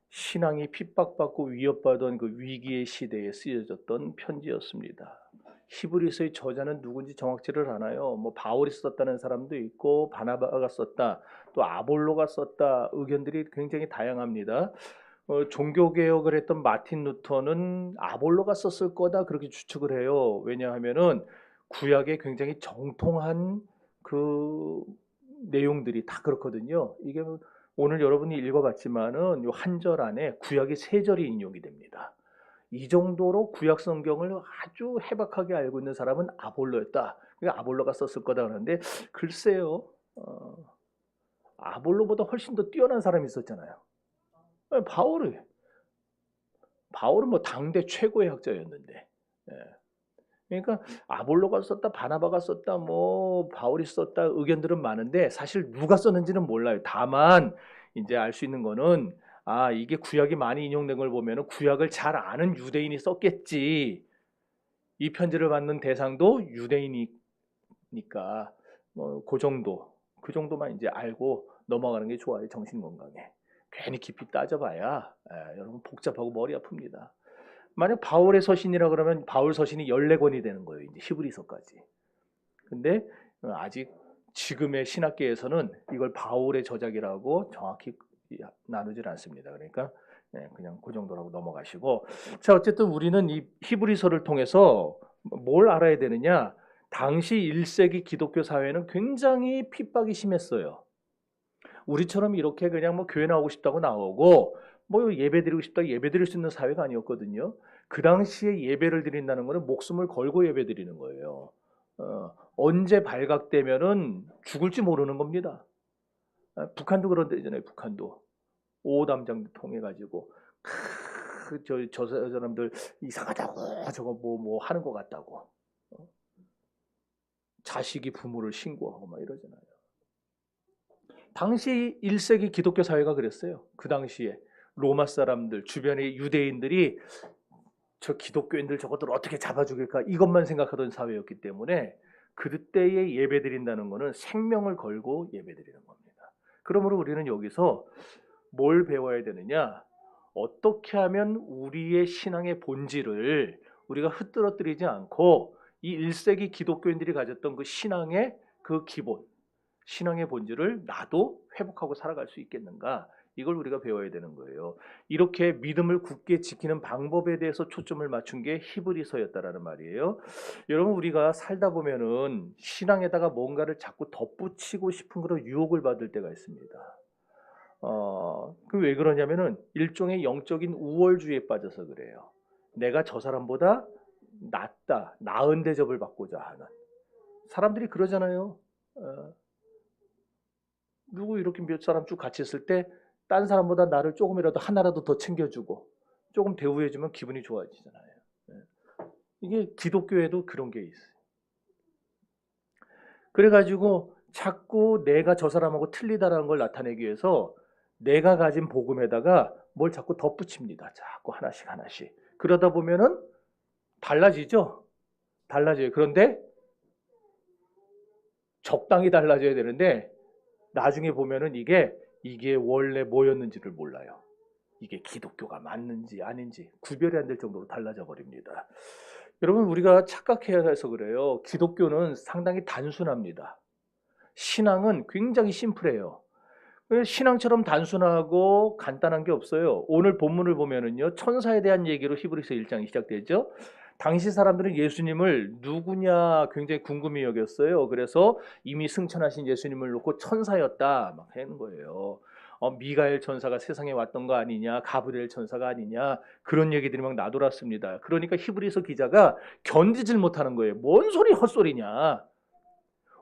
신앙이 핍박받고 위협받던 그 위기의 시대에 쓰여졌던 편지였습니다. 히브리서의 저자는 누군지 정확치를 않아요. 뭐 바울이 썼다는 사람도 있고 바나바가 썼다, 또 아볼로가 썼다, 의견들이 굉장히 다양합니다. 종교 개혁을 했던 마틴 루터는 아볼로가 썼을 거다 그렇게 추측을 해요. 왜냐하면은 구약에 굉장히 정통한 그 내용들이 다 그렇거든요. 이게 오늘 여러분이 읽어봤지만은 요 한 절 안에 구약의 세 절이 인용이 됩니다. 이 정도로 구약 성경을 아주 해박하게 알고 있는 사람은 아볼로였다. 그러니까 아볼로가 썼을 거다 그러는데 글쎄요. 아볼로보다 훨씬 더 뛰어난 사람이 있었잖아요. 바울은 뭐 당대 최고의 학자였는데. 예. 그러니까 아볼로가 썼다, 바나바가 썼다, 뭐 바울이 썼다 의견들은 많은데 사실 누가 썼는지는 몰라요. 다만 이제 알 수 있는 거는 이게 구약이 많이 인용된 걸 보면은 구약을 잘 아는 유대인이 썼겠지. 이 편지를 받는 대상도 유대인이니까 뭐 그 정도만 이제 알고 넘어가는 게 좋아요. 정신 건강에. 괜히 깊이 따져봐야 여러분 복잡하고 머리 아픕니다. 만약 바울의 서신이라 그러면 바울 서신이 14권이 되는 거예요. 이제 히브리서까지. 근데 아직 지금의 신학계에서는 이걸 바울의 저작이라고 정확히 나누질 않습니다. 그러니까 그냥 그 정도라고 넘어가시고. 자, 어쨌든 우리는 이 히브리서를 통해서 뭘 알아야 되느냐? 당시 1세기 기독교 사회는 굉장히 핍박이 심했어요. 우리처럼 이렇게 그냥 뭐 교회 나오고 싶다고 나오고 뭐 예배 드리고 싶다고 예배 드릴 수 있는 사회가 아니었거든요. 그 당시에 예배를 드린다는 것은 목숨을 걸고 예배 드리는 거예요. 언제 발각되면은 죽을지 모르는 겁니다. 북한도 그런 데잖아요. 북한도 오담장 통해 가지고 저 사람들 이상하다고 저거 뭐 하는 것 같다고 자식이 부모를 신고하고 막 이러잖아요. 당시 1세기 기독교 사회가 그랬어요. 그 당시에 로마 사람들 주변의 유대인들이 저 기독교인들 저것들 어떻게 잡아 죽일까 이것만 생각하던 사회였기 때문에 그때에 예배 드린다는 것은 생명을 걸고 예배 드리는 겁니다. 그러므로 우리는 여기서 뭘 배워야 되느냐? 어떻게 하면 우리의 신앙의 본질을 우리가 흐트러뜨리지 않고 이 1세기 기독교인들이 가졌던 그 신앙의 그 기본, 신앙의 본질을 나도 회복하고 살아갈 수 있겠는가? 이걸 우리가 배워야 되는 거예요. 이렇게 믿음을 굳게 지키는 방법에 대해서 초점을 맞춘 게 히브리서였다라는 말이에요. 여러분 우리가 살다 보면은 신앙에다가 뭔가를 자꾸 덧붙이고 싶은 그런 유혹을 받을 때가 있습니다. 그 왜 그러냐면은 일종의 영적인 우월주의에 빠져서 그래요. 내가 저 사람보다 낫다, 나은 대접을 받고자 하는 사람들이 그러잖아요. 누구 이렇게 몇 사람 쭉 같이 있을 때 딴 사람보다 나를 조금이라도 하나라도 더 챙겨주고 조금 대우해주면 기분이 좋아지잖아요. 이게 기독교에도 그런 게 있어요. 그래가지고 자꾸 내가 저 사람하고 틀리다라는 걸 나타내기 위해서 내가 가진 복음에다가 뭘 자꾸 덧붙입니다. 자꾸 하나씩 하나씩. 그러다 보면은 달라지죠. 달라져요. 그런데 적당히 달라져야 되는데 나중에 보면은 이게 원래 뭐였는지를 몰라요. 이게 기독교가 맞는지 아닌지 구별이 안 될 정도로 달라져 버립니다. 여러분 우리가 착각해야 해서 그래요. 기독교는 상당히 단순합니다. 신앙은 굉장히 심플해요. 신앙처럼 단순하고 간단한 게 없어요. 오늘 본문을 보면은요. 천사에 대한 얘기로 히브리서 1장이 시작되죠. 당시 사람들은 예수님을 누구냐 굉장히 궁금히 여겼어요. 그래서 이미 승천하신 예수님을 놓고 천사였다 막 하는 거예요. 미가엘 천사가 세상에 왔던 거 아니냐, 가브리엘 천사가 아니냐 그런 얘기들이 막 나돌았습니다. 그러니까 히브리서 기자가 견디질 못하는 거예요. 뭔 소리 헛소리냐?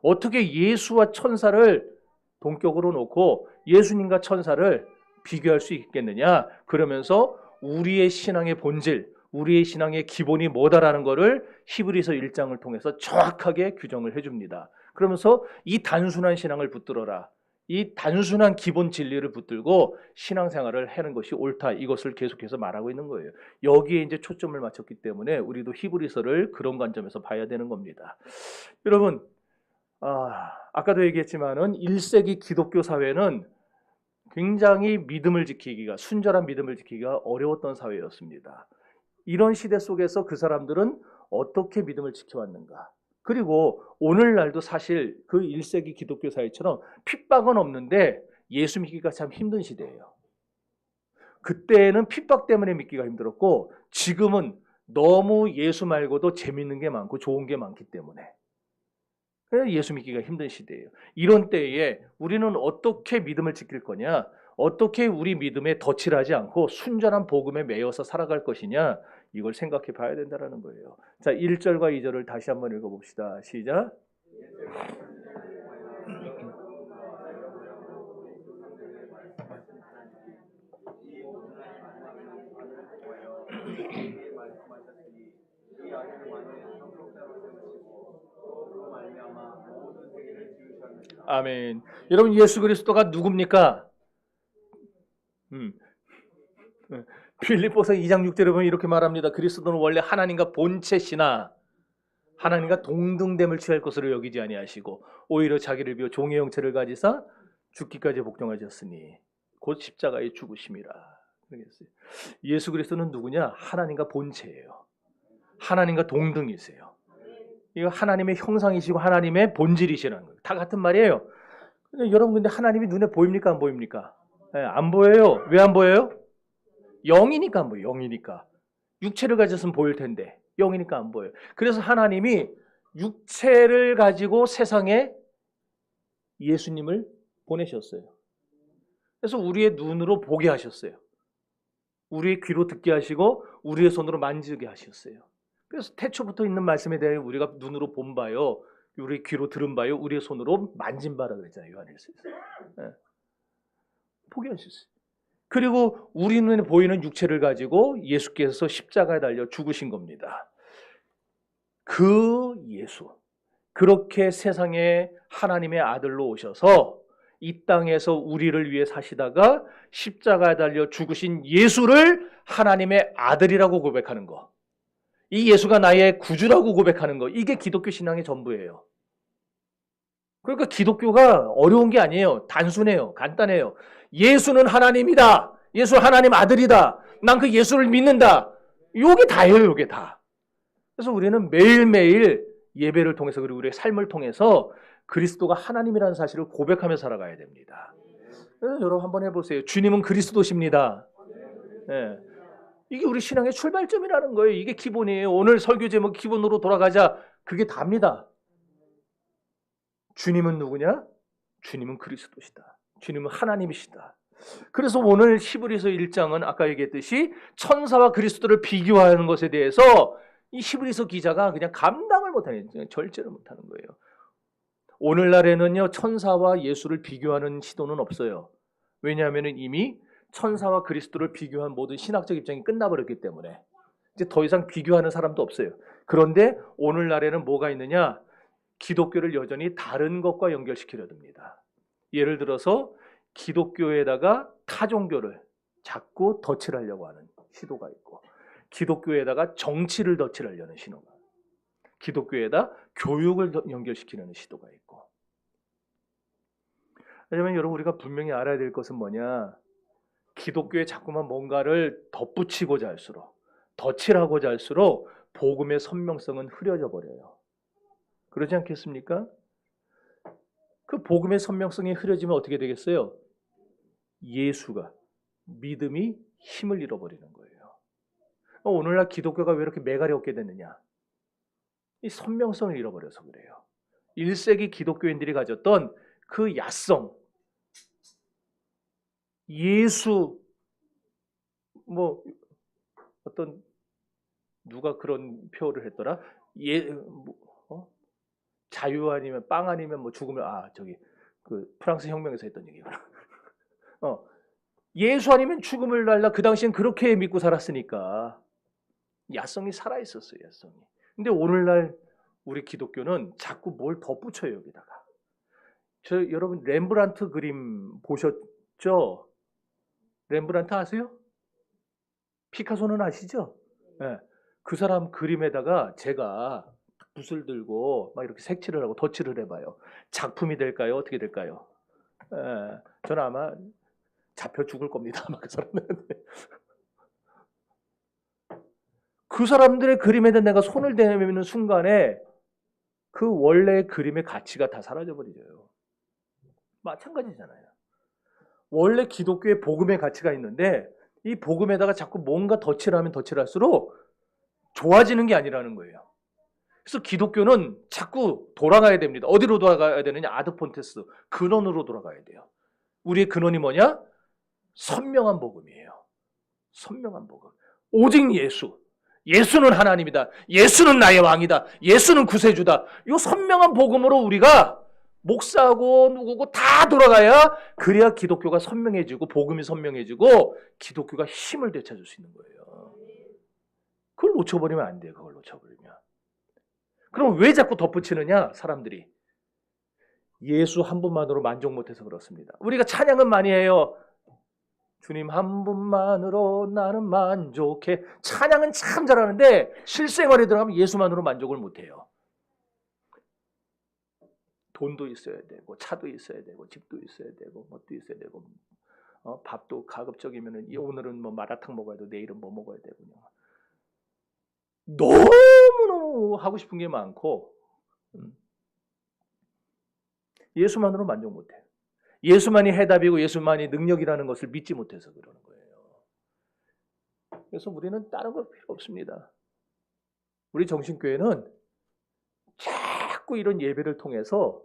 어떻게 예수와 천사를 동격으로 놓고 예수님과 천사를 비교할 수 있겠느냐? 그러면서 우리의 신앙의 본질, 우리의 신앙의 기본이 뭐다라는 것을 히브리서 1장을 통해서 정확하게 규정을 해줍니다. 그러면서 이 단순한 신앙을 붙들어라. 이 단순한 기본 진리를 붙들고 신앙생활을 하는 것이 옳다. 이것을 계속해서 말하고 있는 거예요. 여기에 이제 초점을 맞췄기 때문에 우리도 히브리서를 그런 관점에서 봐야 되는 겁니다. 여러분, 아까도 얘기했지만은 1세기 기독교 사회는 굉장히 믿음을 지키기가, 순전한 믿음을 지키기가 어려웠던 사회였습니다. 이런 시대 속에서 그 사람들은 어떻게 믿음을 지켜왔는가? 그리고 오늘날도 사실 그 1세기 기독교 사회처럼 핍박은 없는데 예수 믿기가 참 힘든 시대예요. 그때는 핍박 때문에 믿기가 힘들었고 지금은 너무 예수 말고도 재밌는 게 많고 좋은 게 많기 때문에 예수 믿기가 힘든 시대예요. 이런 때에 우리는 어떻게 믿음을 지킬 거냐? 어떻게 우리 믿음에 덧칠하지 않고 순전한 복음에 매여서 살아갈 것이냐? 이걸 생각해 봐야 된다는 거예요. 자, 1절과 2절을 다시 한번 읽어봅시다. 시작. 아멘. 여러분 예수 그리스도가 누굽니까? 빌립보서 2장 6절에 보면 이렇게 말합니다. 그리스도는 원래 하나님과 본체시나 하나님과 동등됨을 취할 것으로 여기지 아니하시고 오히려 자기를 비워 종의 형체를 가지사 죽기까지 복종하셨으니 곧 십자가에 죽으심이라. 그러겠어요. 예수 그리스도는 누구냐? 하나님과 본체예요. 하나님과 동등이세요. 이거 하나님의 형상이시고 하나님의 본질이시라는 거예요. 다 같은 말이에요. 근데 여러분 근데 하나님이 눈에 보입니까? 안 보입니까? 네, 안 보여요. 왜 안 보여요? 영이니까 안 보여요. 영이니까. 육체를 가졌으면 보일 텐데 영이니까 안 보여요. 그래서 하나님이 육체를 가지고 세상에 예수님을 보내셨어요. 그래서 우리의 눈으로 보게 하셨어요. 우리의 귀로 듣게 하시고 우리의 손으로 만지게 하셨어요. 그래서 태초부터 있는 말씀에 대해 우리가 눈으로 본 바요, 우리 귀로 들은 바요, 우리의 손으로 만진 바라 그랬잖아요. 요한일서에서. 네. 보게 하셨어요. 그리고 우리 눈에 보이는 육체를 가지고 예수께서 십자가에 달려 죽으신 겁니다. 그 예수, 그렇게 세상에 하나님의 아들로 오셔서 이 땅에서 우리를 위해 사시다가 십자가에 달려 죽으신 예수를 하나님의 아들이라고 고백하는 거, 이 예수가 나의 구주라고 고백하는 거, 이게 기독교 신앙의 전부예요. 그러니까 기독교가 어려운 게 아니에요. 단순해요. 간단해요. 예수는 하나님이다. 예수 하나님 아들이다. 난 그 예수를 믿는다. 요게 다예요. 요게 다. 그래서 우리는 매일매일 예배를 통해서 그리고 우리의 삶을 통해서 그리스도가 하나님이라는 사실을 고백하며 살아가야 됩니다. 여러분 한번 해보세요. 주님은 그리스도십니다. 네. 이게 우리 신앙의 출발점이라는 거예요. 이게 기본이에요. 오늘 설교 제목 기본으로 돌아가자. 그게 답니다. 주님은 누구냐? 주님은 그리스도시다. 주님은 하나님이시다. 그래서 오늘 히브리서 1장은 아까 얘기했듯이 천사와 그리스도를 비교하는 것에 대해서 이 히브리서 기자가 그냥 감당을 못하는, 절제를 못하는 거예요. 오늘날에는요, 천사와 예수를 비교하는 시도는 없어요. 왜냐하면 이미 천사와 그리스도를 비교한 모든 신학적 입장이 끝나버렸기 때문에 이제 더 이상 비교하는 사람도 없어요. 그런데 오늘날에는 뭐가 있느냐? 기독교를 여전히 다른 것과 연결시키려 듭니다. 예를 들어서 기독교에다가 타종교를 자꾸 덧칠하려고 하는 시도가 있고, 기독교에다가 정치를 덧칠하려는 시도가, 기독교에다 교육을 연결시키려는 시도가 있고. 하지만 여러분 우리가 분명히 알아야 될 것은 뭐냐? 기독교에 자꾸만 뭔가를 덧붙이고자 할수록, 덧칠하고자 할수록 복음의 선명성은 흐려져 버려요. 그러지 않겠습니까? 그 복음의 선명성이 흐려지면 어떻게 되겠어요? 예수가, 믿음이 힘을 잃어버리는 거예요. 오늘날 기독교가 왜 이렇게 매갈이 없게 됐느냐? 이 선명성을 잃어버려서 그래요. 1세기 기독교인들이 가졌던 그 야성, 예수, 뭐 어떤 누가 그런 표현을 했더라? 자유 아니면 빵 아니면 뭐 죽으면, 저기 그 프랑스 혁명에서 했던 얘기구나. 예수 아니면 죽음을 날라. 그 당시엔 그렇게 믿고 살았으니까 야성이 살아 있었어요. 야성이. 근데 오늘날 우리 기독교는 자꾸 뭘 덧붙여요 여기다가. 여러분 렘브란트 그림 보셨죠? 렘브란트 아세요? 피카소는 아시죠? 네. 그 사람 그림에다가 제가 붓을 들고 막 이렇게 색칠을 하고 덧칠을 해봐요. 작품이 될까요? 어떻게 될까요? 저는 아마 잡혀 죽을 겁니다. 아마 그 사람들한테. 그 사람들의 그림에 내가 손을 대는 순간에 그 원래의 그림의 가치가 다 사라져버리죠. 마찬가지잖아요. 원래 기독교의 복음의 가치가 있는데 이 복음에다가 자꾸 뭔가 덧칠을 하면 덧칠할수록 좋아지는 게 아니라는 거예요. 그래서 기독교는 자꾸 돌아가야 됩니다. 어디로 돌아가야 되느냐? 아드폰테스, 근원으로 돌아가야 돼요. 우리의 근원이 뭐냐? 선명한 복음이에요. 선명한 복음. 오직 예수. 예수는 하나님이다. 예수는 나의 왕이다. 예수는 구세주다. 이 선명한 복음으로 우리가 목사고 누구고 다 돌아가야 그래야 기독교가 선명해지고 복음이 선명해지고 기독교가 힘을 되찾을 수 있는 거예요. 그걸 놓쳐버리면 안 돼요. 그걸 놓쳐버리면. 그럼 왜 자꾸 덧붙이느냐? 사람들이. 예수 한 분만으로 만족 못해서 그렇습니다. 우리가 찬양은 많이 해요. 주님 한 분만으로 나는 만족해. 찬양은 참 잘하는데 실생활에 들어가면 예수만으로 만족을 못해요. 돈도 있어야 되고 차도 있어야 되고 집도 있어야 되고 뭣도 있어야 되고 밥도 가급적이면은 오늘은 뭐 마라탕 먹어야 되고 내일은 뭐 먹어야 되고 너무너무 하고 싶은 게 많고 예수만으로 만족 못해요. 예수만이 해답이고 예수만이 능력이라는 것을 믿지 못해서 그러는 거예요. 그래서 우리는 다른 거 필요 없습니다. 우리 정신교회는 자꾸 이런 예배를 통해서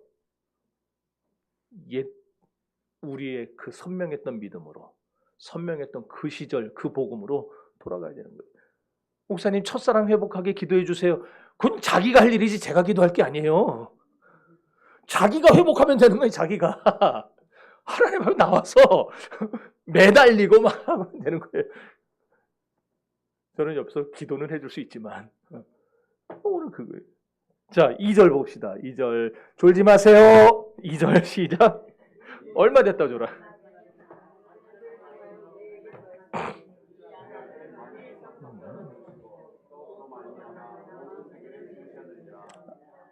우리의 그 선명했던 믿음으로 선명했던 그 시절 그 복음으로 돌아가야 되는 거예요. 목사님 첫사랑 회복하게 기도해 주세요. 그건 자기가 할 일이지 제가 기도할 게 아니에요. 자기가 회복하면 되는 거예요. 자기가. 하나님 앞에 나와서 매달리고 막 하면 되는 거예요. 저는 옆에서 기도는 해줄 수 있지만 오늘 그거예요. 자, 2절 봅시다. 2절 졸지 마세요. 2절 시작. 얼마 됐다 줘라.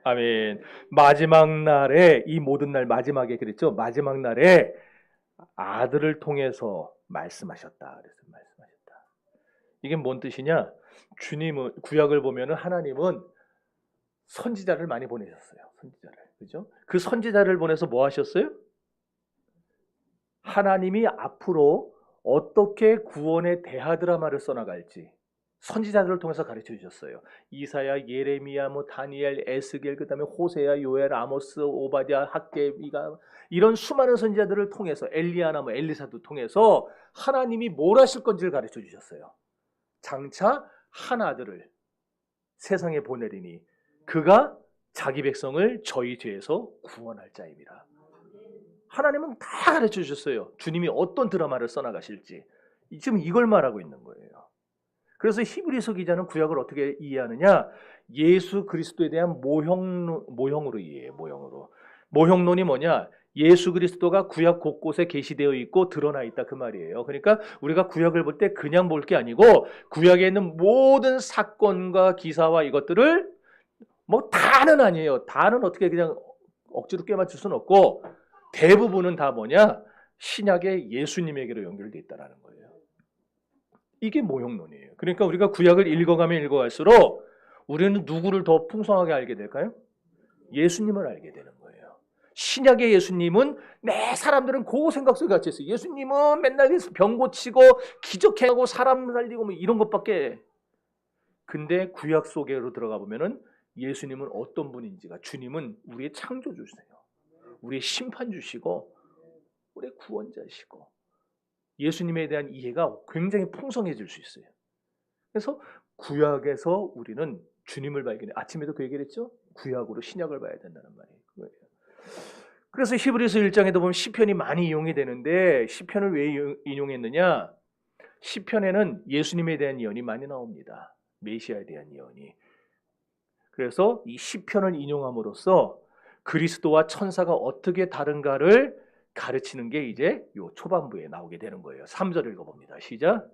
아멘. 마지막 날에 이 모든 날 마지막에 그랬죠. 마지막 날에 아들을 통해서 말씀하셨다. 그래서 말씀하셨다. 이게 뭔 뜻이냐? 주님은 구약을 보면은 하나님은 선지자를 많이 보내셨어요. 선지자를. 그죠? 그 선지자를 보내서 뭐 하셨어요? 하나님이 앞으로 어떻게 구원의 대하드라마를 써나갈지 선지자들을 통해서 가르쳐 주셨어요. 이사야, 예레미야, 다니엘, 에스겔, 그다음에 호세야, 요엘, 아모스, 오바댜, 학개비가 이런 수많은 선지자들을 통해서 엘리야나 엘리사도 통해서 하나님이 뭘 하실 건지를 가르쳐 주셨어요. 장차 한 아들을 세상에 보내리니 그가 자기 백성을 저희 죄에서 구원할 자입니다. 하나님은 다 가르쳐 주셨어요. 주님이 어떤 드라마를 써나가실지. 지금 이걸 말하고 있는 거예요. 그래서 히브리서 기자는 구약을 어떻게 이해하느냐? 예수 그리스도에 대한 모형으로 이해해요. 모형론이 뭐냐? 예수 그리스도가 구약 곳곳에 계시되어 있고 드러나 있다 그 말이에요. 그러니까 우리가 구약을 볼 때 그냥 볼 게 아니고 구약에 있는 모든 사건과 기사와 이것들을 다는 아니에요. 다는 어떻게 그냥 억지로 꿰맞출 수는 없고 대부분은 다 뭐냐? 신약의 예수님에게로 연결되어 있다는 거예요. 이게 모형론이에요. 그러니까 우리가 구약을 읽어가면 읽어갈수록 우리는 누구를 더 풍성하게 알게 될까요? 예수님을 알게 되는 거예요. 신약의 예수님은 사람들은 그 생각 속에 갇혀 있어요. 예수님은 맨날 병 고치고 기적행하고 사람 살리고 이런 것밖에. 근데 구약 속으로 들어가 보면은 예수님은 어떤 분인지가 주님은 우리의 창조주세요. 우리의 심판주시고 우리의 구원자시고 예수님에 대한 이해가 굉장히 풍성해질 수 있어요. 그래서 구약에서 우리는 주님을 발견해. 아침에도 그 얘기를 했죠? 구약으로 신약을 봐야 된다는 말이에요. 그거예요. 그래서 히브리서 1장에도 보면 시편이 많이 이용이 되는데 시편을 왜 인용했느냐? 시편에는 예수님에 대한 예언이 많이 나옵니다. 메시아에 대한 예언이. 그래서 이 시편을 인용함으로써 그리스도와 천사가 어떻게 다른가를 가르치는 게 이제 요 초반부에 나오게 되는 거예요. 3절 읽어봅니다. 시작.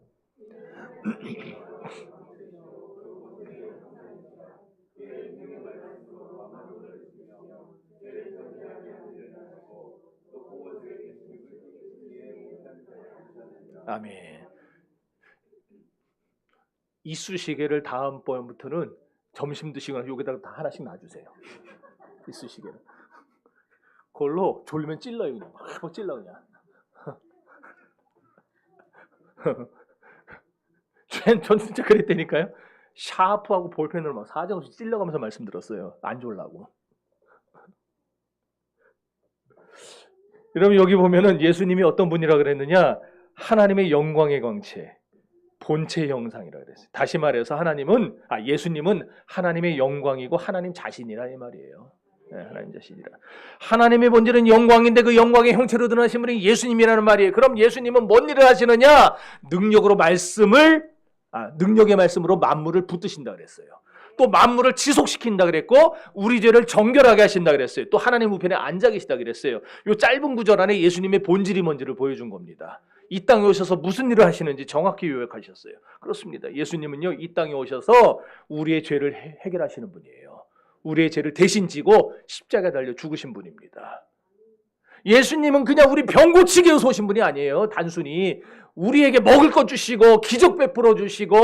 아멘. 이쑤시개를 다음번부터는 점심 드시거나 여기다가 다 하나씩 놔주세요. 이쑤시개를. 그걸로 졸리면 찔러요. 그냥 막 찔러 그냥. 전 진짜 그랬다니까요. 샤프하고 볼펜으로 막 사정없이 찔러가면서 말씀드렸어요. 안 졸라고. 여러분 여기 보면은 예수님이 어떤 분이라 그랬느냐? 하나님의 영광의 광채, 본체 형상이라 그랬어요. 다시 말해서 예수님은 하나님의 영광이고 하나님 자신이라 이 말이에요. 네, 하나님 자신이라. 하나님의 본질은 영광인데 그 영광의 형체로 드러나신 분이 예수님이라는 말이에요. 그럼 예수님은 뭔 일을 하시느냐? 능력의 말씀으로 만물을 붙드신다 그랬어요. 또 만물을 지속시킨다 그랬고 우리 죄를 정결하게 하신다 그랬어요. 또 하나님 우편에 앉아 계시다 그랬어요. 이 짧은 구절 안에 예수님의 본질이 뭔지를 보여준 겁니다. 이 땅에 오셔서 무슨 일을 하시는지 정확히 요약하셨어요. 그렇습니다. 예수님은요 이 땅에 오셔서 우리의 죄를 해결하시는 분이에요. 우리의 죄를 대신 지고 십자가에 달려 죽으신 분입니다. 예수님은 그냥 우리 병 고치기 위해서 오신 분이 아니에요. 단순히 우리에게 먹을 것 주시고 기적 베풀어 주시고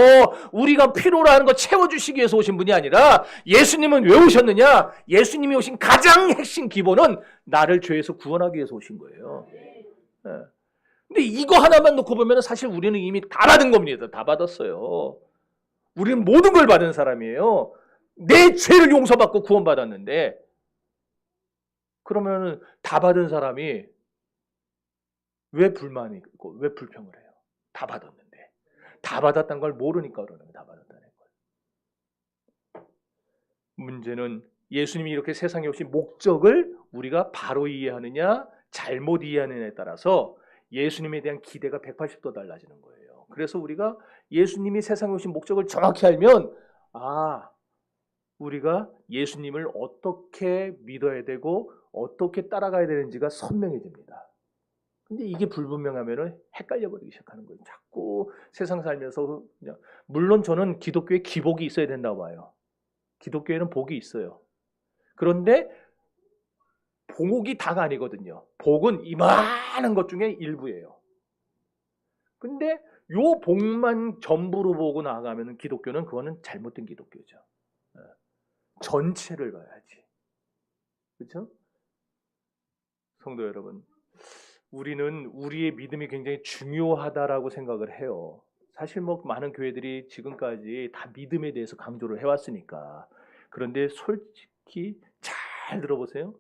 우리가 필요로 하는 거 채워주시기 위해서 오신 분이 아니라 예수님은 왜 오셨느냐? 예수님이 오신 가장 핵심 기본은 나를 죄에서 구원하기 위해서 오신 거예요. 근데 이거 하나만 놓고 보면 사실 우리는 이미 다 받은 겁니다. 다 받았어요. 우리는 모든 걸 받은 사람이에요. 내 죄를 용서받고 구원받았는데 그러면 다 받은 사람이 왜 불만이 있고 왜 불평을 해요? 다 받았는데. 다 받았다는 걸 모르니까 그러는 거예요. 다 받았다는 걸. 문제는 예수님이 이렇게 세상에 오신 목적을 우리가 바로 이해하느냐 잘못 이해하느냐에 따라서 예수님에 대한 기대가 180도 달라지는 거예요. 그래서 우리가 예수님이 세상에 오신 목적을 정확히 알면 우리가 예수님을 어떻게 믿어야 되고 어떻게 따라가야 되는지가 선명해집니다. 근데 이게 불분명하면 헷갈려 버리기 시작하는 거예요. 자꾸 세상 살면서 그냥 물론 저는 기독교에 기복이 있어야 된다고 봐요. 기독교에는 복이 있어요. 그런데 복이 다가 아니거든요. 복은 이만한 것 중에 일부예요. 근데 요 복만 전부로 보고 나아가면 기독교는 그거는 잘못된 기독교죠. 전체를 봐야지. 그렇죠? 성도 여러분, 우리는 우리의 믿음이 굉장히 중요하다라고 생각을 해요. 사실 많은 교회들이 지금까지 다 믿음에 대해서 강조를 해왔으니까. 그런데 솔직히 잘 들어보세요.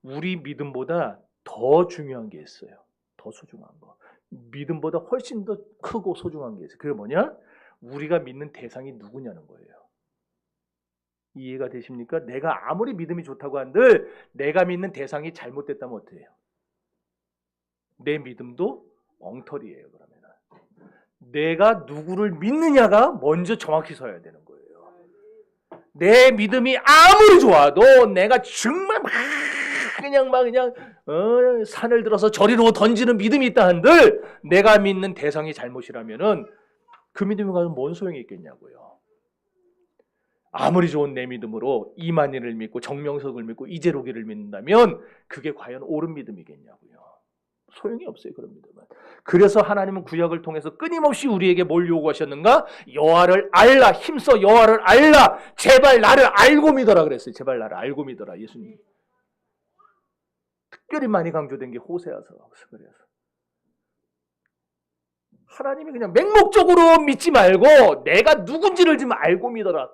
우리 믿음보다 더 중요한 게 있어요. 더 소중한 거. 믿음보다 훨씬 더 크고 소중한 게 있어요. 그게 뭐냐? 우리가 믿는 대상이 누구냐는 거예요. 이해가 되십니까? 내가 아무리 믿음이 좋다고 한들 내가 믿는 대상이 잘못됐다면 어떻게 해요? 내 믿음도 엉터리예요. 그러면 내가 누구를 믿느냐가 먼저 정확히 서야 되는 거예요. 내 믿음이 아무리 좋아도 내가 정말 그냥 산을 들어서 저리로 던지는 믿음이 있다 한들 내가 믿는 대상이 잘못이라면은 그 믿음이 가지고 뭔 소용이 있겠냐고요. 아무리 좋은 내 믿음으로 이만희를 믿고 정명석을 믿고 이재록이를 믿는다면 그게 과연 옳은 믿음이겠냐고요. 소용이 없어요. 그런 믿음은. 그래서 하나님은 구약을 통해서 끊임없이 우리에게 뭘 요구하셨는가? 여호와를 알라. 힘써 여호와를 알라. 제발 나를 알고 믿어라 그랬어요. 제발 나를 알고 믿어라. 예수님. 특별히 많이 강조된 게 호세아서 그래서. 하나님이 그냥 맹목적으로 믿지 말고 내가 누군지를 좀 알고 믿어라.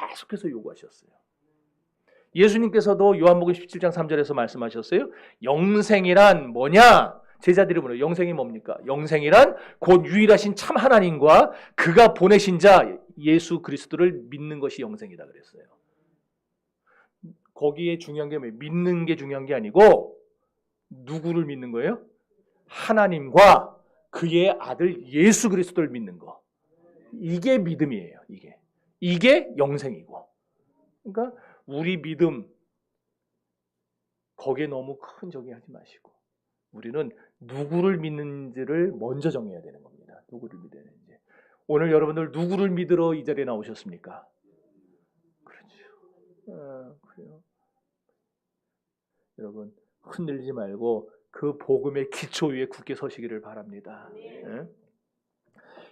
계속해서 요구하셨어요. 예수님께서도 요한복음 17장 3절에서 말씀하셨어요. 영생이란 뭐냐? 제자들이 물어요. 영생이 뭡니까? 영생이란 곧 유일하신 참 하나님과 그가 보내신 자 예수 그리스도를 믿는 것이 영생이다 그랬어요. 거기에 중요한 게 뭐예요? 믿는 게 중요한 게 아니고 누구를 믿는 거예요? 하나님과 그의 아들 예수 그리스도를 믿는 거. 이게 믿음이에요. 이게 영생이고. 그러니까 우리 믿음 거기에 너무 큰 정의하지 마시고 우리는 누구를 믿는지를 먼저 정해야 되는 겁니다. 누구를 믿어야 되는지. 오늘 여러분들 누구를 믿으러 이 자리에 나오셨습니까? 그렇죠. 그래요. 여러분 흔들리지 말고 그 복음의 기초 위에 굳게 서시기를 바랍니다. 예?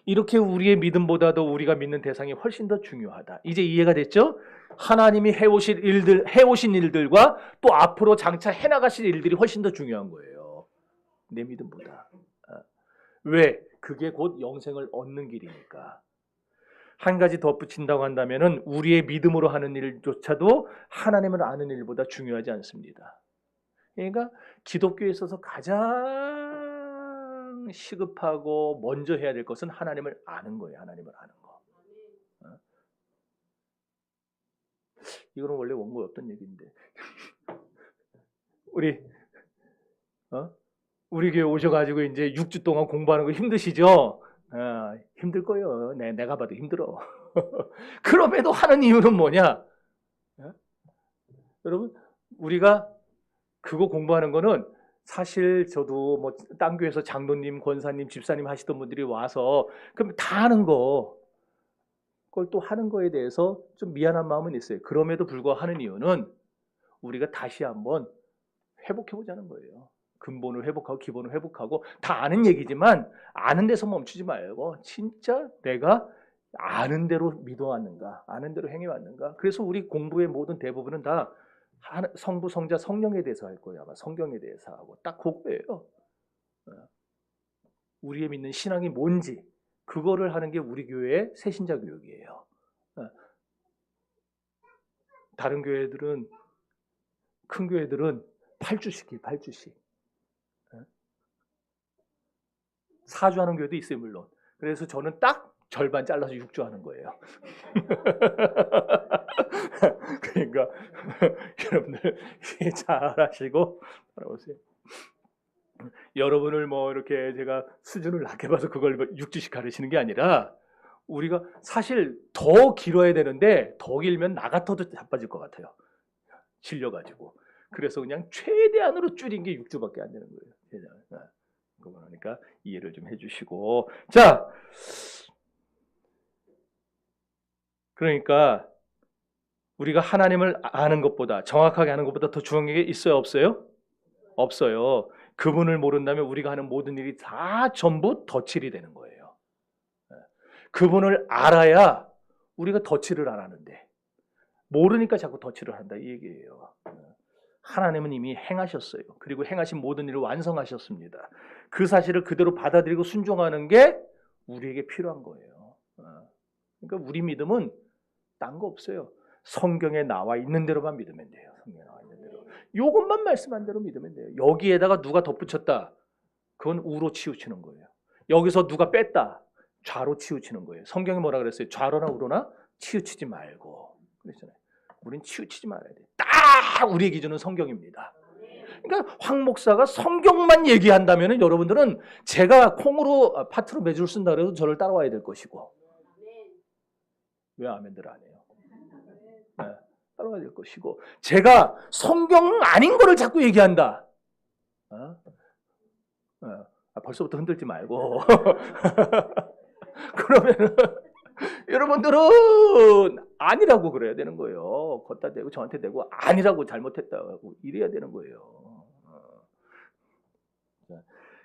이렇게 우리의 믿음보다도 우리가 믿는 대상이 훨씬 더 중요하다. 이제 이해가 됐죠? 하나님이 해오신 일들과 또 앞으로 장차 해나가실 일들이 훨씬 더 중요한 거예요. 내 믿음보다. 왜? 그게 곧 영생을 얻는 길이니까. 한 가지 덧붙인다고 한다면은 우리의 믿음으로 하는 일조차도 하나님을 아는 일보다 중요하지 않습니다. 그러니까 기독교에 있어서 가장 시급하고 먼저 해야 될 것은 하나님을 아는 거예요. 하나님을 아는 거. 이거는 원래 원고에 없던 얘기인데 우리 교회 오셔가지고 이제 6주 동안 공부하는 거 힘드시죠? 힘들 거예요. 내가 봐도 힘들어. 그럼에도 하는 이유는 뭐냐? 여러분, 우리가 그거 공부하는 거는 사실 저도 뭐 딴 교회에서 장로님, 권사님, 집사님 하시던 분들이 와서 그럼 다 하는 거, 그걸 또 하는 거에 대해서 좀 미안한 마음은 있어요. 그럼에도 불구하고 하는 이유는 우리가 다시 한번 회복해보자는 거예요. 근본을 회복하고 기본을 회복하고 다 아는 얘기지만 아는 데서 멈추지 말고 진짜 내가 아는 대로 믿어왔는가, 아는 대로 행해왔는가. 그래서 우리 공부의 모든 대부분은 다 성부, 성자, 성령에 대해서 할 거예요. 아마 성경에 대해서 하고 딱 그거예요. 우리의 믿는 신앙이 뭔지 그거를 하는 게 우리 교회의 새신자 교육이에요. 다른 교회들은, 큰 교회들은 8주씩 8주씩 4주 하는 교회도 있어요, 물론. 그래서 저는 딱 절반 잘라서 6주 하는 거예요. 그러니까 여러분들 잘 하시고 따라오세요. 여러분을 뭐 이렇게 제가 수준을 낮게 봐서 그걸 6주씩 가르치는 게 아니라 우리가 사실 더 길어야 되는데 더 길면 나 같아도 자빠질 것 같아요. 질려가지고. 그래서 그냥 최대한으로 줄인 게 6주밖에 안 되는 거예요. 그러니까 이해를 좀 해주시고. 자, 그러니까 우리가 하나님을 아는 것보다, 정확하게 아는 것보다 더 중요한 게 있어요, 없어요? 없어요. 그분을 모른다면 우리가 하는 모든 일이 다 전부 덧칠이 되는 거예요. 그분을 알아야 우리가 덧칠을 안 하는데 모르니까 자꾸 덧칠을 한다 이 얘기예요. 하나님은 이미 행하셨어요. 그리고 행하신 모든 일을 완성하셨습니다. 그 사실을 그대로 받아들이고 순종하는 게 우리에게 필요한 거예요. 그러니까 우리 믿음은 딴 거 없어요. 성경에 나와 있는 대로만 믿으면 돼요. 성경에 나와 있는 대로. 이것만 말씀한 대로 믿으면 돼요. 여기에다가 누가 덧붙였다. 그건 우로 치우치는 거예요. 여기서 누가 뺐다. 좌로 치우치는 거예요. 성경이 뭐라 그랬어요? 좌로나 우로나 치우치지 말고. 그랬잖아요. 우린 치우치지 말아야 돼요. 딱 우리의 기준은 성경입니다. 그러니까 황 목사가 성경만 얘기한다면 여러분들은 제가 콩으로 파트로 매주를 쓴다 그래도 저를 따라와야 될 것이고. 왜 아멘들 안 해요? 네, 따라와야 될 것이고 제가 성경 아닌 거를 자꾸 얘기한다. 벌써부터 흔들지 말고 그러면은 여러분들은 아니라고 그래야 되는 거예요. 걷다 대고 저한테 대고 아니라고 잘못했다고 이래야 되는 거예요.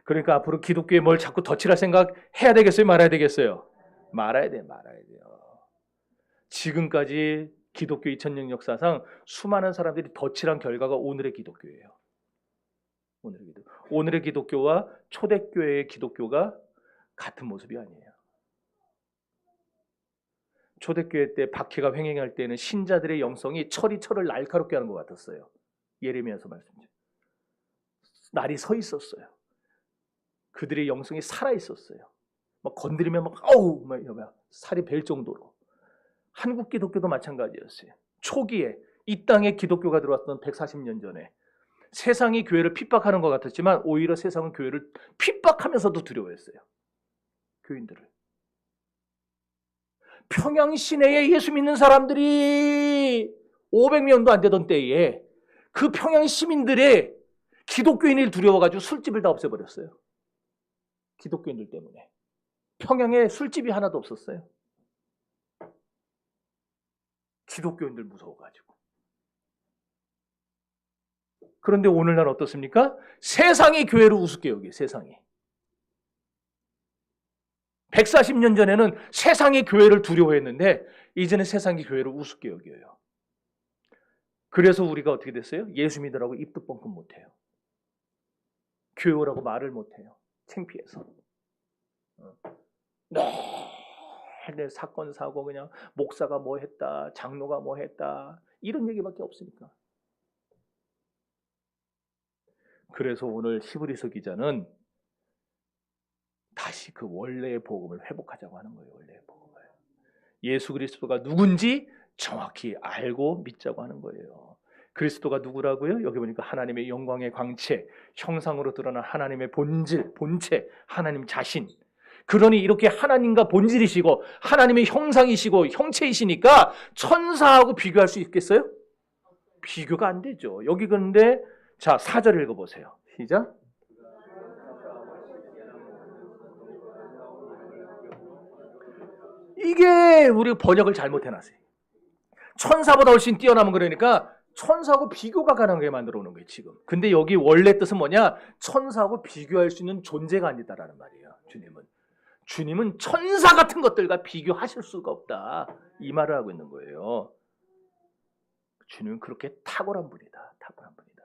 그러니까 앞으로 기독교에 뭘 자꾸 덧칠할 생각 해야 되겠어요? 말아야 되겠어요? 말아야 돼요. 지금까지 기독교 2000년 역사상 수많은 사람들이 덧칠한 결과가 오늘의 기독교예요. 오늘의 기독교와 초대교회의 기독교가 같은 모습이 아니에요. 초대교회 때 박해가 횡행할 때는 신자들의 영성이 철을 날카롭게 하는 것 같았어요. 예레미야서 말씀이죠. 날이 서 있었어요. 그들의 영성이 살아 있었어요. 막 건드리면 막 아우 막 살이 벨 정도로. 한국 기독교도 마찬가지였어요. 초기에 이 땅에 기독교가 들어왔던 140년 전에 세상이 교회를 핍박하는 것 같았지만 오히려 세상은 교회를 핍박하면서도 두려워했어요. 교인들을. 평양 시내에 예수 믿는 사람들이 500명도 안 되던 때에 그 평양 시민들의 기독교인을 두려워가지고 술집을 다 없애버렸어요. 기독교인들 때문에. 평양에 술집이 하나도 없었어요. 기독교인들 무서워가지고. 그런데 오늘날 어떻습니까? 세상이 교회를 우습게 여기 세상이. 140년 전에는 세상이 교회를 두려워했는데 이제는 세상이 교회를 우습게 여겨요. 그래서 우리가 어떻게 됐어요? 예수 믿으라고 입도 뻥끗 못해요. 교회 오라고 말을 못해요. 창피해서. 네, 사건 사고 그냥 목사가 뭐 했다, 장로가 뭐 했다 이런 얘기밖에 없으니까. 그래서 오늘 히브리서 기자는 다시 그 원래의 복음을 회복하자고 하는 거예요. 원래의 복음을. 예수 그리스도가 누군지 정확히 알고 믿자고 하는 거예요. 그리스도가 누구라고요? 여기 보니까 하나님의 영광의 광채, 형상으로 드러난 하나님의 본질, 본체, 하나님 자신. 그러니 이렇게 하나님과 본질이시고 하나님의 형상이시고 형체이시니까 천사하고 비교할 수 있겠어요? 비교가 안 되죠. 여기 그런데 자 4절 읽어보세요. 시작. 이게 우리 번역을 잘못해놨어요. 천사보다 훨씬 뛰어나면 그러니까 천사하고 비교가 가능하게 만들어 놓은 거예요 지금. 근데 여기 원래 뜻은 뭐냐? 천사하고 비교할 수 있는 존재가 아니다라는 말이에요. 주님은 천사 같은 것들과 비교하실 수가 없다 이 말을 하고 있는 거예요. 주님은 그렇게 탁월한 분이다. 탁월한 분이다.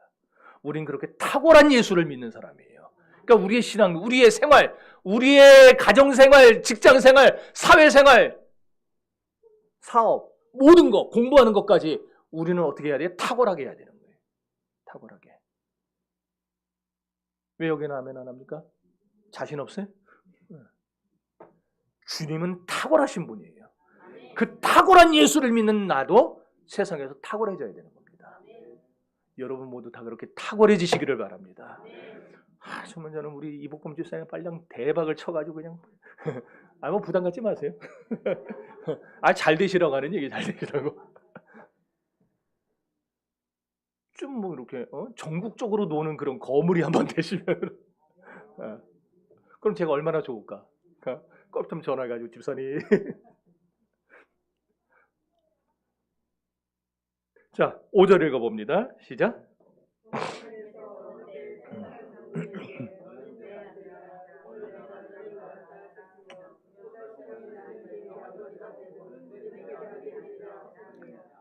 우린 그렇게 탁월한 예수를 믿는 사람이에요. 그러니까 우리의 신앙, 우리의 생활, 우리의 가정생활, 직장생활, 사회생활, 사업, 모든 것, 공부하는 것까지 우리는 어떻게 해야 돼요? 탁월하게 해야 되는 거예요. 탁월하게. 왜 여기는 아멘 안 합니까? 자신 없어요? 주님은 탁월하신 분이에요. 그 탁월한 예수를 믿는 나도 세상에서 탁월해져야 되는 겁니다. 여러분 모두 다 그렇게 탁월해지시기를 바랍니다. 정말 저는 우리 이복금 집사님 빨리 대박을 쳐가지고 그냥 뭐 부담 갖지 마세요. 잘 되시라고 하는 얘기 잘 되시라고. 좀 뭐 이렇게 전국적으로 노는 그런 거물이 한번 되시면 그럼 제가 얼마나 좋을까? 껐으면 전화해가지고 집사님. 자 5절 읽어봅니다. 시작.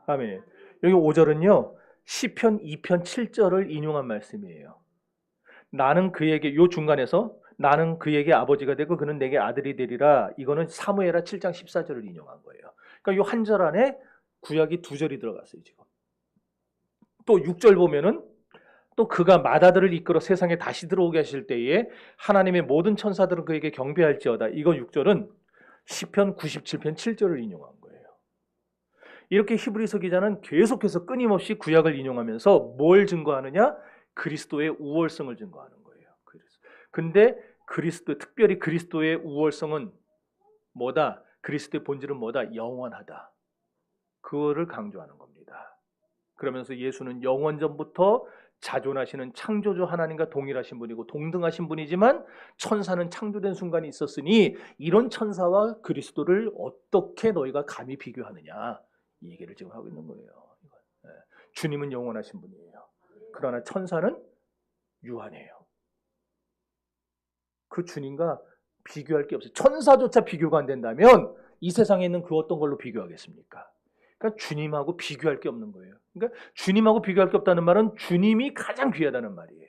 아멘. 여기 5절은요. 시편 2편 7절을 인용한 말씀이에요. 나는 그에게 요 중간에서 나는 그에게 아버지가 되고 그는 내게 아들이 되리라. 이거는 사무엘하 7장 14절을 인용한 거예요. 그러니까 요 한 절 안에 구약이 2절이 들어갔어요, 지금. 또 6절 보면은 또 그가 맏아들을 이끌어 세상에 다시 들어오게 하실 때에 하나님의 모든 천사들은 그에게 경배할지어다. 이거 6절은 시편 97편 7절을 인용한 거예요. 이렇게 히브리서 기자는 계속해서 끊임없이 구약을 인용하면서 뭘 증거하느냐? 그리스도의 우월성을 증거하는 거예요. 근데 특별히 그리스도의 우월성은 뭐다? 그리스도의 본질은 뭐다? 영원하다. 그거를 강조하는 겁니다. 그러면서 예수는 영원 전부터 자존하시는 창조주 하나님과 동일하신 분이고 동등하신 분이지만 천사는 창조된 순간이 있었으니 이런 천사와 그리스도를 어떻게 너희가 감히 비교하느냐 이 얘기를 지금 하고 있는 거예요. 주님은 영원하신 분이에요. 그러나 천사는 유한해요. 그 주님과 비교할 게 없어요. 천사조차 비교가 안 된다면 이 세상에 있는 그 어떤 걸로 비교하겠습니까? 그러니까 주님하고 비교할 게 없는 거예요. 그러니까 주님하고 비교할 게 없다는 말은 주님이 가장 귀하다는 말이에요.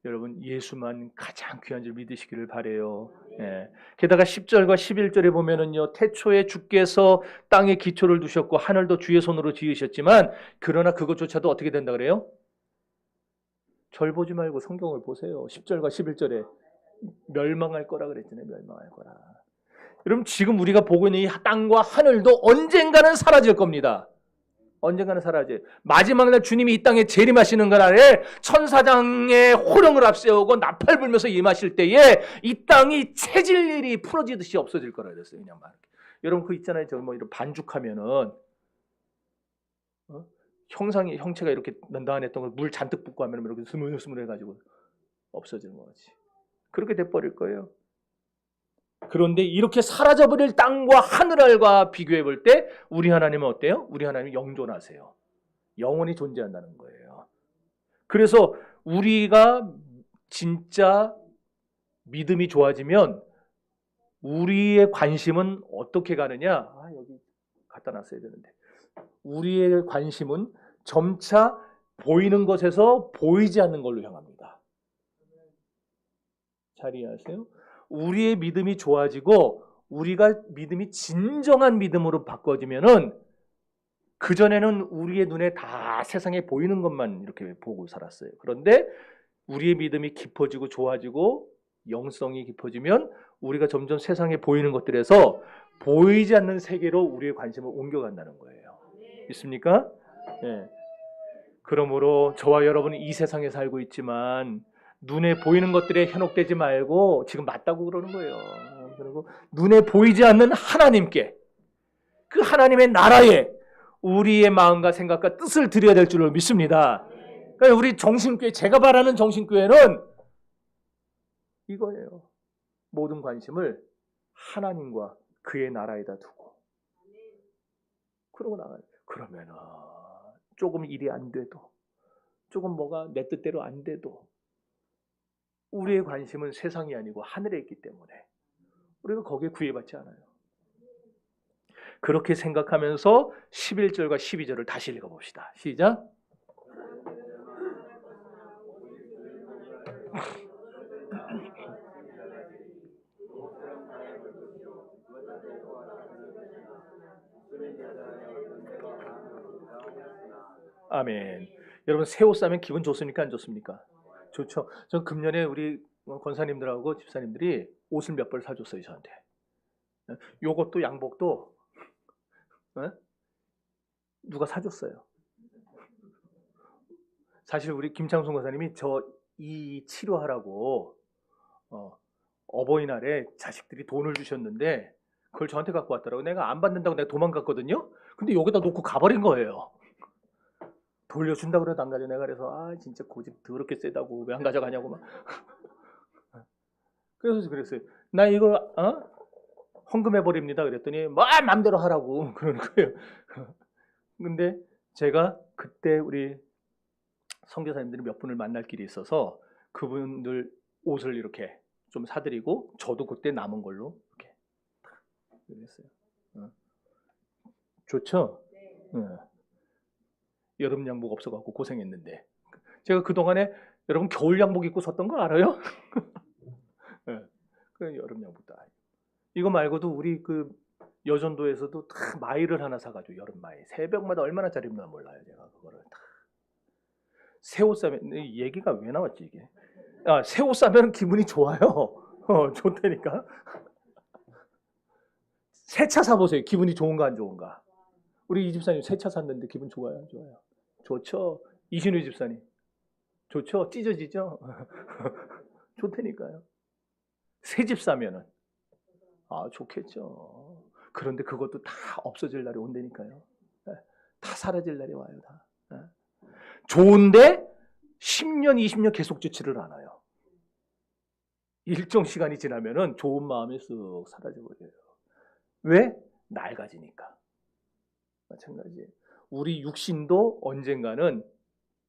여러분 예수만 가장 귀한 줄 믿으시기를 바라요. 게다가 10절과 11절에 보면은요, 태초에 주께서 땅에 기초를 두셨고 하늘도 주의 손으로 지으셨지만 그러나 그것조차도 어떻게 된다 그래요? 절 보지 말고 성경을 보세요. 10절과 11절에 멸망할 거라 그랬잖아요. 멸망할 거라. 여러분 지금 우리가 보고 있는 이 땅과 하늘도 언젠가는 사라질 겁니다. 언젠가는 사라져요. 마지막 날 주님이 이 땅에 재림하시는 날에 천사장의 호령을 앞세우고 나팔 불면서 임하실 때에 이 땅이 채질 일이 풀어지듯이 없어질 거라 그랬어요. 그냥 말. 여러분 그 있잖아요. 저 뭐 이런 반죽하면은 형체가 이렇게 난다했던 걸 물 잔뜩 붓고 하면 이렇게 스물스물해가지고 없어지는 거지. 그렇게 돼버릴 거예요. 그런데 이렇게 사라져버릴 땅과 하늘과 비교해 볼 때 우리 하나님은 어때요? 우리 하나님은 영존하세요. 영원히 존재한다는 거예요. 그래서 우리가 진짜 믿음이 좋아지면 우리의 관심은 어떻게 가느냐? 여기 갖다 놨어야 되는데. 우리의 관심은 점차 보이는 것에서 보이지 않는 걸로 향합니다. 잘 이해하세요? 우리의 믿음이 좋아지고 우리가 믿음이 진정한 믿음으로 바꿔지면은 그전에는 우리의 눈에 다 세상에 보이는 것만 이렇게 보고 살았어요. 그런데 우리의 믿음이 깊어지고 좋아지고 영성이 깊어지면 우리가 점점 세상에 보이는 것들에서 보이지 않는 세계로 우리의 관심을 옮겨간다는 거예요. 있습니까? 네. 그러므로 저와 여러분은 이 세상에 살고 있지만 눈에 보이는 것들에 현혹되지 말고 지금 맞다고 그러는 거예요. 그리고 눈에 보이지 않는 하나님께, 그 하나님의 나라에 우리의 마음과 생각과 뜻을 드려야 될 줄로 믿습니다. 그러니까 우리 정신교회, 제가 바라는 정신교회는 이거예요. 모든 관심을 하나님과 그의 나라에다 두고 그러고 나가요. 그러면은 조금 일이 안 돼도, 조금 뭐가 내 뜻대로 안 돼도 우리의 관심은 세상이 아니고 하늘에 있기 때문에 우리가 거기에 구애받지 않아요. 그렇게 생각하면서 11절과 12절을 다시 읽어봅시다. 시작. 아멘. 여러분, 새 옷 사면 기분 좋습니까? 안 좋습니까? 좋죠. 전 금년에 우리 권사님들하고 집사님들이 옷을 몇 벌 사줬어요, 저한테. 요것도 양복도 누가 사줬어요. 사실 우리 김창순 권사님이 저 이 치료하라고 어버이날에 자식들이 돈을 주셨는데 그걸 저한테 갖고 왔더라고. 내가 안 받는다고 내가 도망갔거든요. 근데 여기다 놓고 가버린 거예요. 돌려준다고 그래도 안 가져. 내가 그래서 진짜 고집 더럽게 세다고 왜 안 가져가냐고 막. 그래서 그랬어요. 나 이거 헌금해버립니다. 그랬더니 맘대로 하라고 그러는 거예요. 근데 제가 그때 우리 선교사님들이 몇 분을 만날 길이 있어서 그분들 옷을 이렇게 좀 사드리고 저도 그때 남은 걸로 이렇게 그랬어요. 좋죠? 여름 양복 없어갖고 고생했는데 제가 그동안에 여러분 겨울 양복 입고 섰던 거 알아요? 그 여름 양복도 아니고 이거 말고도 우리 그 여전도에서도 다 마이를 하나 사가지고 여름 마이 새벽마다 얼마나짜리 입나 몰라요. 제가 그거를 다 새 옷 사면 얘기가 왜 나왔지 이게? 새 옷 사면 기분이 좋아요. 좋다니까. 새 차 사보세요. 기분이 좋은가 안 좋은가? 우리 이 집사님 새 차 샀는데 기분 좋아요 안 좋아요? 좋죠. 이신우 집사님 좋죠. 찢어지죠. 좋다니까요. 새 집 사면은 좋겠죠. 그런데 그것도 다 없어질 날이 온다니까요. 다 사라질 날이 와요. 다. 좋은데 10년, 20년 계속 좋지를 않아요. 일정 시간이 지나면은 좋은 마음이 쓱 사라져 버려요. 왜? 낡아지니까. 마찬가지. 우리 육신도 언젠가는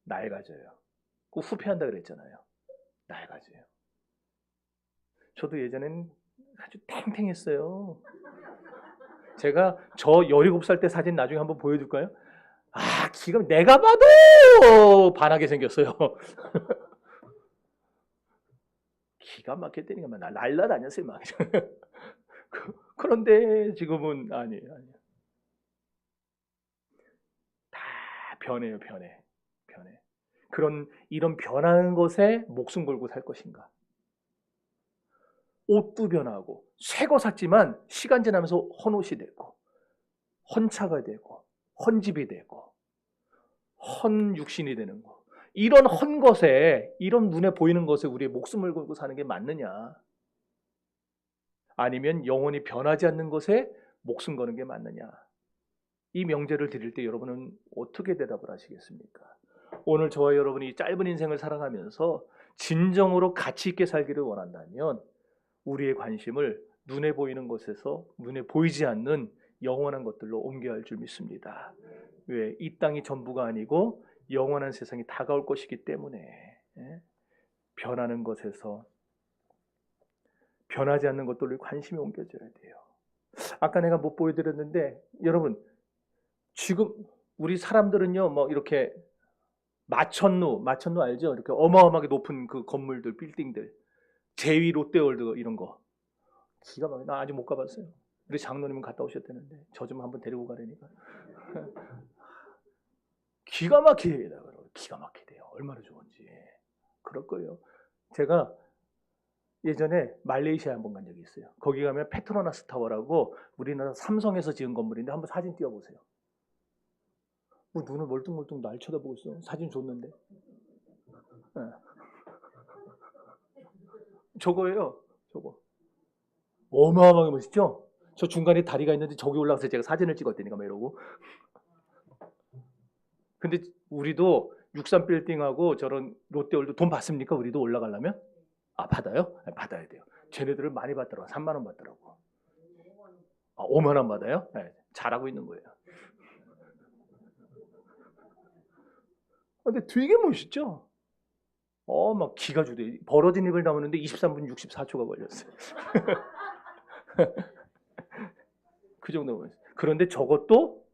낡아져요. 그 후퇴한다 그랬잖아요. 낡아져요. 저도 예전엔 아주 탱탱했어요. 제가 저 17살 때 사진 나중에 한번 보여줄까요? 기가 내가 봐도 반하게 생겼어요. 기가 막혔다니까 막 날라다녔어요. 막. 그런데 지금은 아니에요. 다 변해요. 변해. 이런 변하는 것에 목숨 걸고 살 것인가? 옷도 변하고 새 거 샀지만 시간 지나면서 헌옷이 되고 헌차가 되고 헌집이 되고 헌육신이 되는 거. 이런 헌것에, 이런 눈에 보이는 것에 우리의 목숨을 걸고 사는 게 맞느냐? 아니면 영원히 변하지 않는 것에 목숨 거는 게 맞느냐? 이 명제를 드릴 때 여러분은 어떻게 대답을 하시겠습니까? 오늘 저와 여러분이 짧은 인생을 살아가면서 진정으로 가치 있게 살기를 원한다면 우리의 관심을 눈에 보이는 것에서 눈에 보이지 않는 영원한 것들로 옮겨야 할 줄 믿습니다. 왜? 이 땅이 전부가 아니고 영원한 세상이 다가올 것이기 때문에 변하는 것에서 변하지 않는 것들로 관심이 옮겨져야 돼요. 아까 내가 못 보여드렸는데 여러분 지금 우리 사람들은요 뭐 이렇게 마천루 알죠? 이렇게 어마어마하게 높은 그 건물들, 빌딩들, 제위 롯데월드 이런 거 기가 막혀. 나 아직 못 가봤어요. 우리 장로님은 갔다 오셨다는데 저 좀 한번 데리고 가려니까 기가 막히다. 기가 막히대요. 얼마나 좋은지. 그럴 거예요. 제가 예전에 말레이시아에 한번 간 적이 있어요. 거기 가면 페트로나스 타워라고 우리나라 삼성에서 지은 건물인데 한번 사진 띄워보세요. 뭐 눈을 멀뚱멀뚱 날 쳐다보고 있어. 사진 줬는데. 네. 저거예요. 저거. 어마어마하게 멋있죠? 저 중간에 다리가 있는데 저기 올라가서 제가 사진을 찍었다니까 막 이러고. 근데 우리도 63빌딩하고 저런 롯데월드 돈 받습니까? 우리도 올라가려면? 아 받아요? 네, 받아야 돼요. 쟤네들은 많이 받더라고. 3만 원 받더라고. 아 5만 원 받아요? 네, 잘하고 있는 거예요. 근데 되게 멋있죠? 막 기가 주대. 벌어진 입을 담았는데 23분 64초가 걸렸어요. 그 정도면. 그런데 저것도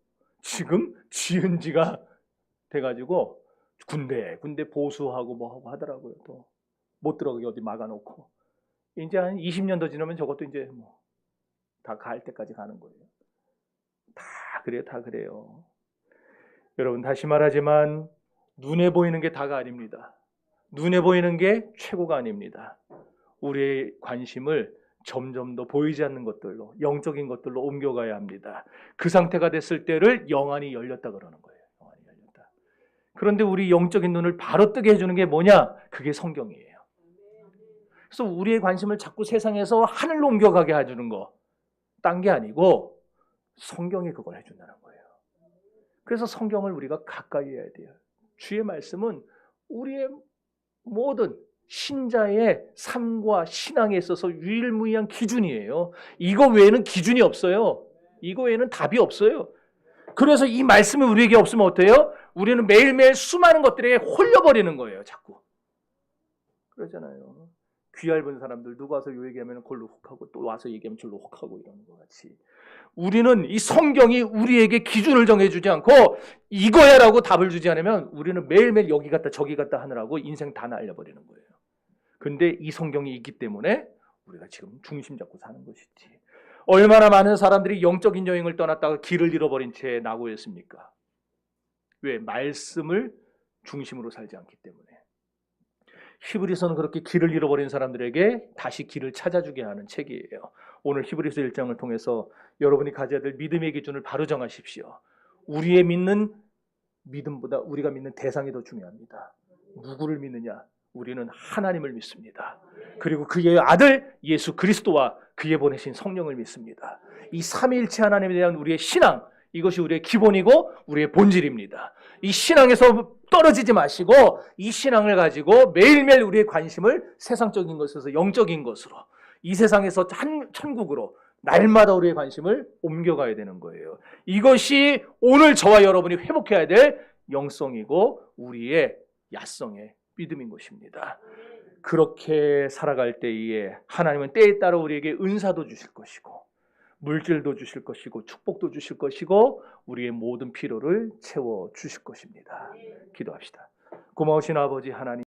지금 지은 지가 돼가지고 군대 보수하고 뭐 하고 하더라고요. 또 못 들어가게 어디 막아놓고. 이제 한 20년 더 지나면 저것도 이제 뭐 다 갈 때까지 가는 거예요. 다 그래요, 다 그래요. 여러분 다시 말하지만 눈에 보이는 게 다가 아닙니다. 눈에 보이는 게 최고가 아닙니다. 우리의 관심을 점점 더 보이지 않는 것들로, 영적인 것들로 옮겨가야 합니다. 그 상태가 됐을 때를 영안이 열렸다 그러는 거예요. 영안이 열렸다. 그런데 우리 영적인 눈을 바로 뜨게 해주는 게 뭐냐? 그게 성경이에요. 그래서 우리의 관심을 자꾸 세상에서 하늘로 옮겨가게 해주는 거, 딴 게 아니고 성경이 그걸 해준다는 거예요. 그래서 성경을 우리가 가까이 해야 돼요. 주의 말씀은 우리의 모든 신자의 삶과 신앙에 있어서 유일무이한 기준이에요. 이거 외에는 기준이 없어요. 이거 외에는 답이 없어요. 그래서 이 말씀이 우리에게 없으면 어때요? 우리는 매일매일 수많은 것들에 홀려버리는 거예요. 자꾸. 그러잖아요. 귀 얇은 사람들 누가 와서 요 얘기하면 그걸로 혹하고 또 와서 얘기하면 절로 혹하고 이러는 것 같이. 우리는 이 성경이 우리에게 기준을 정해주지 않고 이거야라고 답을 주지 않으면 우리는 매일매일 여기 갔다 저기 갔다 하느라고 인생 다 날려버리는 거예요. 근데 이 성경이 있기 때문에 우리가 지금 중심 잡고 사는 것이지. 얼마나 많은 사람들이 영적인 여행을 떠났다가 길을 잃어버린 채 나고 있습니까? 왜? 말씀을 중심으로 살지 않기 때문에. 히브리서는 그렇게 길을 잃어버린 사람들에게 다시 길을 찾아주게 하는 책이에요. 오늘 히브리서 1장을 통해서 여러분이 가져야 될 믿음의 기준을 바로 정하십시오. 우리의 믿는 믿음보다 우리가 믿는 대상이 더 중요합니다. 누구를 믿느냐? 우리는 하나님을 믿습니다. 그리고 그의 아들 예수 그리스도와 그의 보내신 성령을 믿습니다. 이 삼위일체 하나님에 대한 우리의 신앙, 이것이 우리의 기본이고 우리의 본질입니다. 이 신앙에서 떨어지지 마시고 이 신앙을 가지고 매일매일 우리의 관심을 세상적인 것에서 영적인 것으로, 이 세상에서 천국으로 날마다 우리의 관심을 옮겨가야 되는 거예요. 이것이 오늘 저와 여러분이 회복해야 될 영성이고 우리의 야성의 믿음인 것입니다. 그렇게 살아갈 때에 하나님은 때에 따라 우리에게 은사도 주실 것이고 물질도 주실 것이고 축복도 주실 것이고 우리의 모든 필요를 채워주실 것입니다. 기도합시다. 고마우신 아버지 하나님,